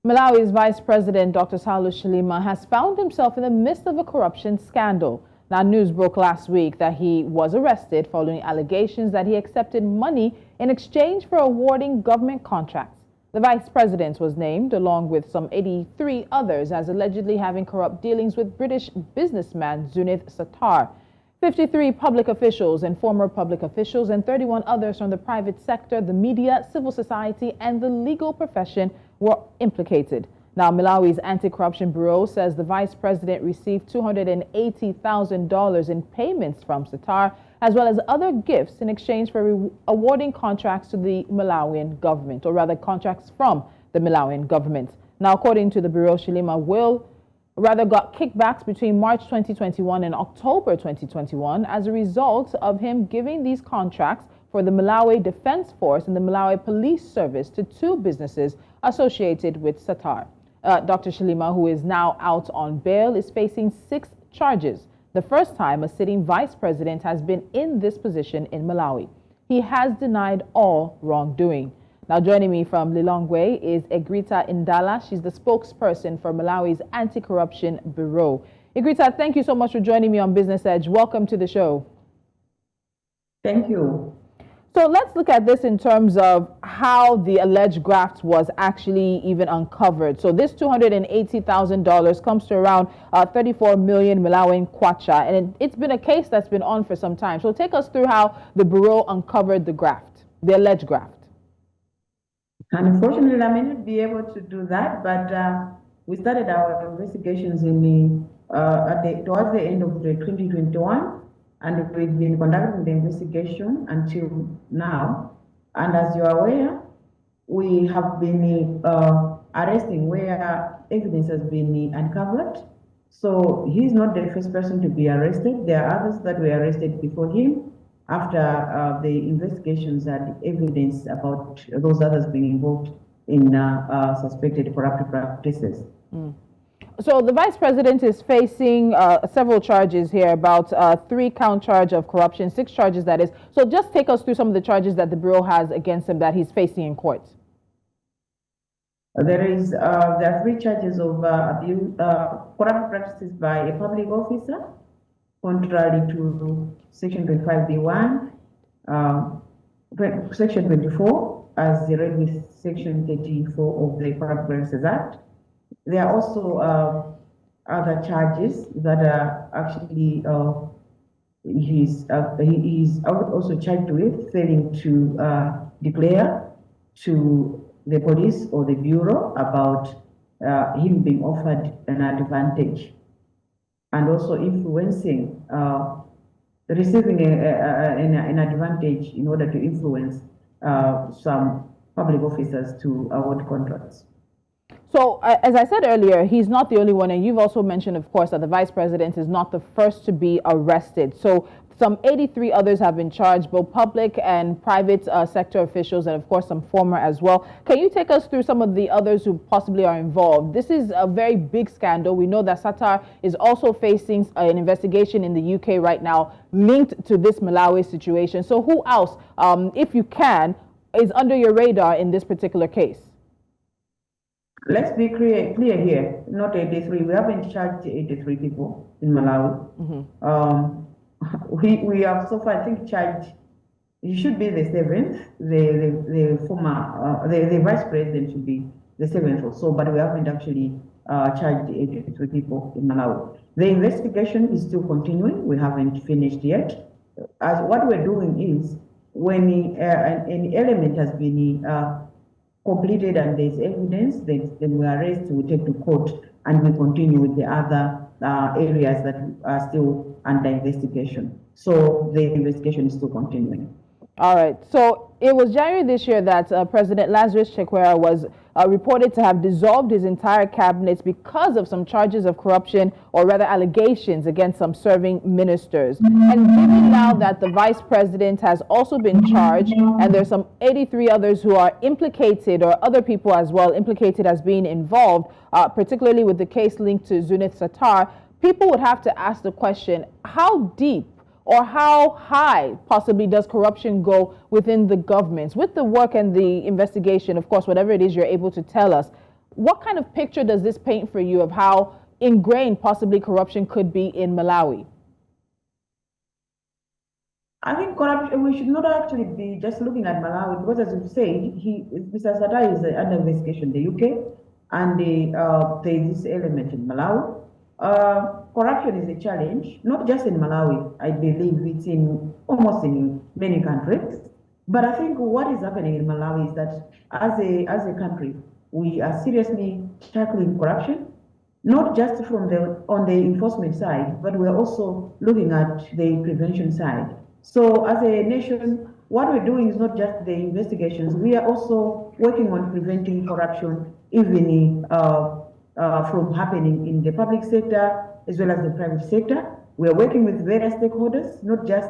Malawi's Vice President Dr. Salu Chilima has found himself in the midst of a corruption scandal. Now, news broke last week that he was arrested following allegations that he accepted money in exchange for awarding government contracts. The vice president was named, along with some 83 others, as allegedly having corrupt dealings with British businessman Zunith Sattar. 53 public officials and former public officials and 31 others from the private sector, the media, civil society, and the legal profession were implicated. Now, Malawi's Anti-Corruption Bureau says the vice president received $280,000 in payments from Sattar, as well as other gifts in exchange for awarding contracts to the Malawian government, or rather contracts from the Malawian government. Now, according to the Bureau, Chilima got kickbacks between March 2021 and October 2021 as a result of him giving these contracts for the Malawi Defense Force and the Malawi Police Service to two businesses associated with Sattar. Dr. Chilima, who is now out on bail, is facing 6 charges, the first time a sitting vice president has been in this position in Malawi. He has denied all wrongdoing. Now, joining me from Lilongwe is Egrita Ndala. She's the spokesperson for Malawi's Anti-Corruption Bureau. Egrita, thank you so much for joining me on Business Edge. Welcome to the show. Thank you. So let's look at this in terms of how the alleged graft was actually even uncovered. So this $280,000 comes to around 34 million Malawian kwacha, and it's been a case that's been on for some time. So take us through how the Bureau uncovered the graft, the alleged graft. Unfortunately, I may not be able to do that, but we started our investigations in towards the end of 2021. And we've been conducting the investigation until now. And as you are aware, we have been arresting where evidence has been uncovered. So he's not the first person to be arrested. There are others that were arrested before him after the investigations and evidence about those others being involved in suspected corrupt practices. Mm. So the vice president is facing several charges here, about 3-count charge of corruption, 6 charges that is. So just take us through some of the charges that the Bureau has against him that he's facing in court. There are 3 charges of corrupt practices by a public officer, contrary to Section 25B1, Section 24, as read with Section 34 of the Corrupt Practices Act. There are also other charges that are actually he is also charged with failing to declare to the police or the bureau about him being offered an advantage, and also influencing, receiving an advantage in order to influence some public officers to award contracts. So, as I said earlier, he's not the only one, and you've also mentioned, of course, that the vice president is not the first to be arrested. So, some 83 others have been charged, both public and private sector officials, and of course, some former as well. Can you take us through some of the others who possibly are involved? This is a very big scandal. We know that Sattar is also facing an investigation in the UK right now linked to this Malawi situation. So, who else, if you can, is under your radar in this particular case? Let's be clear here, not 83. We haven't charged 83 people in Malawi. Mm-hmm. We have so far, I think, charged, he should be the 7th, the former, the vice president should be the 7th or so, but we haven't actually charged 83 people in Malawi. The investigation is still continuing. We haven't finished yet. As what we're doing is, when an element has been completed and there's evidence, then we arrest, we take to court, and we continue with the other areas that are still under investigation. So the investigation is still continuing. All right. So it was January this year that President Lazarus Chakwera was reported to have dissolved his entire cabinet because of some charges of corruption, or rather allegations against some serving ministers. And given now that the vice president has also been charged, and there's some 83 others who are implicated, or other people as well implicated as being involved, particularly with the case linked to Zunith Sattar, people would have to ask the question, how deep or how high possibly does corruption go within the government? With the work and the investigation, of course, whatever it is you're able to tell us, What kind of picture does this paint for you of how ingrained possibly corruption could be in Malawi? I think corruption, we should not actually be just looking at Malawi because, as you say, Mr. Sata is under investigation in the UK, and there is this element in Malawi. Corruption is a challenge, not just in Malawi. I believe it's in almost in many countries. But I think what is happening in Malawi is that as a country, we are seriously tackling corruption, not just on the enforcement side, but we're also looking at the prevention side. So as a nation, what we're doing is not just the investigations, we are also working on preventing corruption, even from happening in the public sector as well as the private sector. We are working with various stakeholders, not just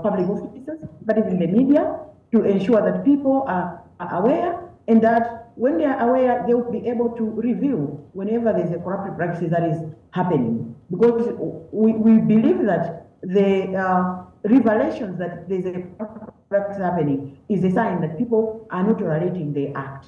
public officers, but even the media, to ensure that people are aware, and that when they are aware, they will be able to review whenever there's a corrupt practice that is happening. Because we believe that the revelations that there's a practice happening is a sign that people are not tolerating the act.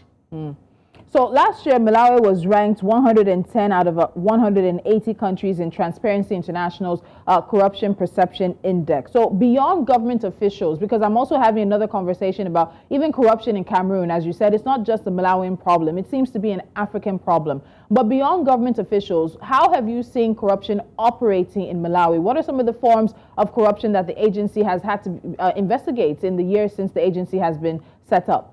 So last year, Malawi was ranked 110 out of 180 countries in Transparency International's Corruption Perception Index. So beyond government officials, because I'm also having another conversation about even corruption in Cameroon, as you said, it's not just a Malawian problem. It seems to be an African problem. But beyond government officials, how have you seen corruption operating in Malawi? What are some of the forms of corruption that the agency has had to investigate in the years since the agency has been set up?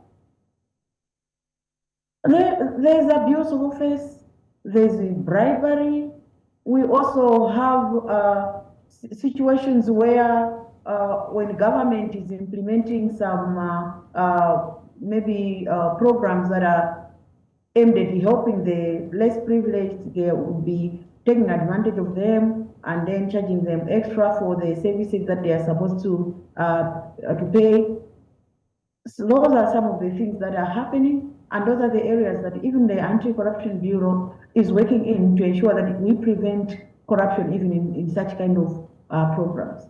There's abuse of office, there's bribery. We also have situations where when government is implementing some maybe programs that are aimed at helping the less privileged, they will be taking advantage of them and then charging them extra for the services that they are supposed to pay. So those are some of the things that are happening. And those are the areas that even the Anti-Corruption Bureau is working in to ensure that we prevent corruption even in such kind of programs.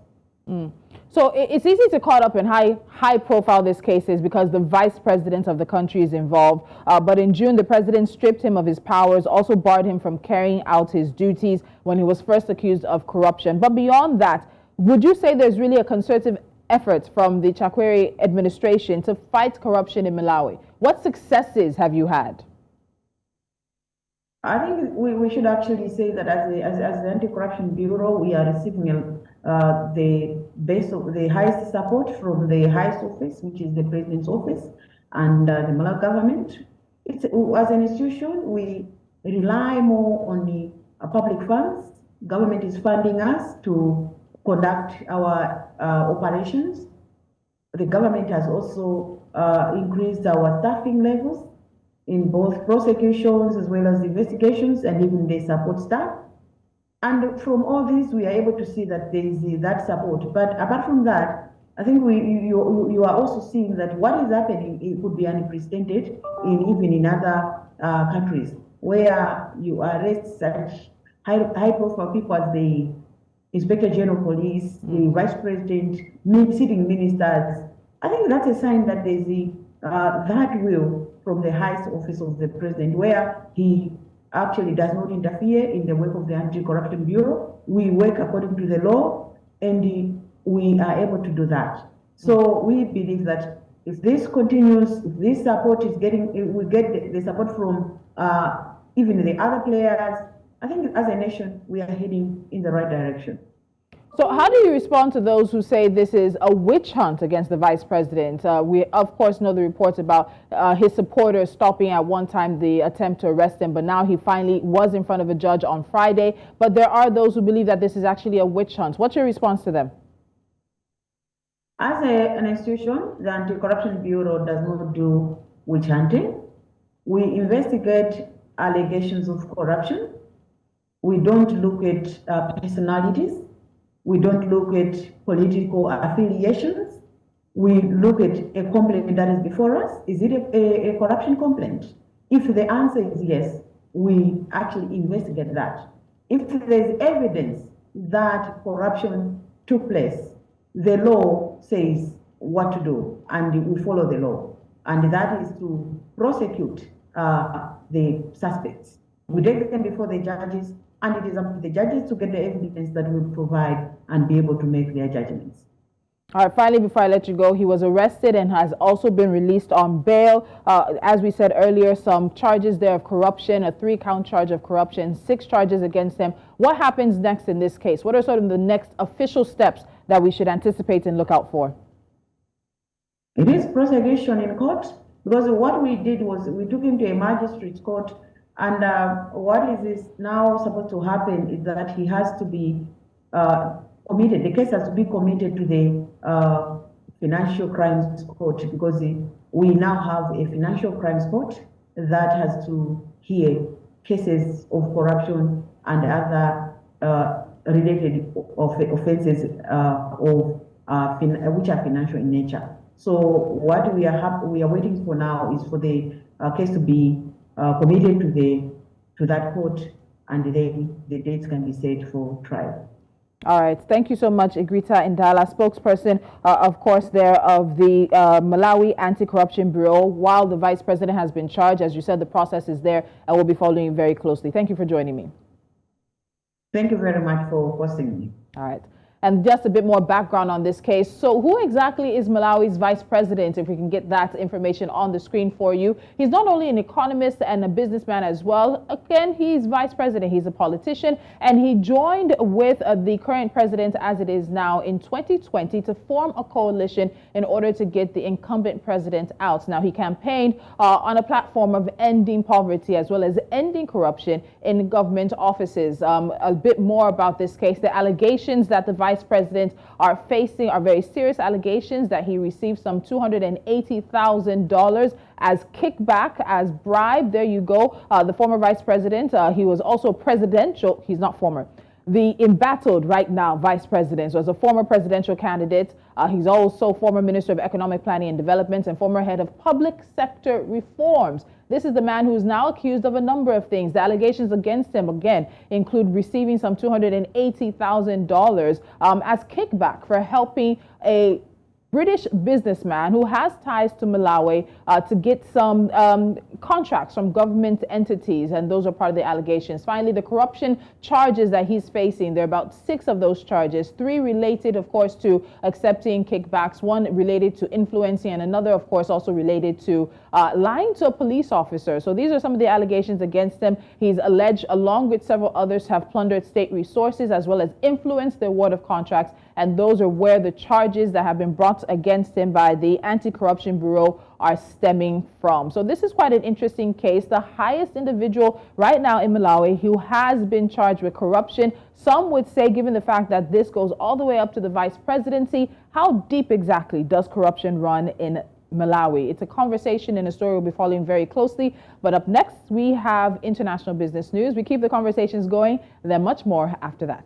So it's easy to caught up in high profile this case is because the vice president of the country is involved. But in June, the president stripped him of his powers, also barred him from carrying out his duties when he was first accused of corruption. But beyond that, would you say there's really a concerted effort from the Chakwera administration to fight corruption in Malawi? What successes have you had? I think we should actually say that as the Anti-Corruption Bureau, we are receiving the best of the highest support from the highest office, which is the president's office, and the Malawi government. As an institution, we rely more on the public funds. Government is funding us to conduct our operations. The government has also increased our staffing levels in both prosecutions as well as investigations and even the support staff. And from all this, we are able to see that there is that support. But apart from that, I think you are also seeing that what is happening, it could be unprecedented even in other countries where you arrest such high profile people as the Inspector General Police, the Vice President, sitting ministers. I think that's a sign that there's that will from the highest office of the president, where he actually does not interfere in the work of the Anti-Corruption Bureau. We work according to the law, and we are able to do that. So we believe that if this continues, if this support is getting, we get the support from even the other players, I think as a nation, we are heading in the right direction. So how do you respond to those who say this is a witch hunt against the vice president? We, of course, know the reports about his supporters stopping at one time the attempt to arrest him, but now he finally was in front of a judge on Friday. But there are those who believe that this is actually a witch hunt. What's your response to them? As an institution, the Anti-Corruption Bureau does not do witch hunting. We investigate allegations of corruption. We don't look at personalities. We don't look at political affiliations. We look at a complaint that is before us. Is it a corruption complaint? If the answer is yes, we actually investigate that. If there's evidence that corruption took place, the law says what to do, and we follow the law. And that is to prosecute the suspects. We take them before the judges, and it is up to the judges to get the evidence that will provide and be able to make their judgments. All right, finally, before I let you go, he was arrested and has also been released on bail. As we said earlier, some charges there of corruption, a 3-count charge of corruption, 6 charges against him. What happens next in this case? What are sort of the next official steps that we should anticipate and look out for? It is prosecution in court, because what we did was we took him to a magistrate's court, and what is now supposed to happen is that he has to be committed. The case has to be committed to the financial crimes court, because we now have a financial crimes court that has to hear cases of corruption and other related offenses which are financial in nature. So what we are waiting for now is for the case to be committed to that court, and then the dates can be set for trial. All right. Thank you so much, Egrita Ndala, spokesperson, of course, there of the Malawi Anti-Corruption Bureau. While the vice president has been charged, as you said, the process is there, and we'll be following you very closely. Thank you for joining me. Thank you very much for hosting me. All right. And just a bit more background on this case. So who exactly is Malawi's vice president, if we can get that information on the screen for you? He's not only an economist and a businessman as well. Again, he's vice president. He's a politician, and he joined with the current president as it is now in 2020 to form a coalition in order to get the incumbent president out. Now, he campaigned on a platform of ending poverty as well as ending corruption in government offices. A bit more about this case. The allegations that the vice president are facing are very serious allegations that he received some $280,000 as kickback, as bribe. There you go. The former vice president, he was also presidential. He's not former. The embattled right now vice president was a former presidential candidate. He's also former Minister of Economic Planning and Development and former head of public sector reforms. This is the man who's now accused of a number of things. The allegations against him, again, include receiving some $280,000 as kickback for helping a British businessman who has ties to Malawi to get some contracts from government entities, and those are part of the allegations. Finally, the corruption charges that he's facing, there are about 6 of those charges, 3 related, of course, to accepting kickbacks, 1 related to influencing, and another, of course, also related to lying to a police officer. So these are some of the allegations against him. He's alleged, along with several others, have plundered state resources as well as influenced the award of contracts, and those are where the charges that have been brought against him by the Anti-Corruption Bureau are stemming from. So this is quite an interesting case. The highest individual right now in Malawi who has been charged with corruption. Some would say, given the fact that this goes all the way up to the vice presidency, how deep exactly does corruption run in Malawi? It's a conversation and a story we'll be following very closely. But up next, we have international business news. We keep the conversations going, and then much more after that.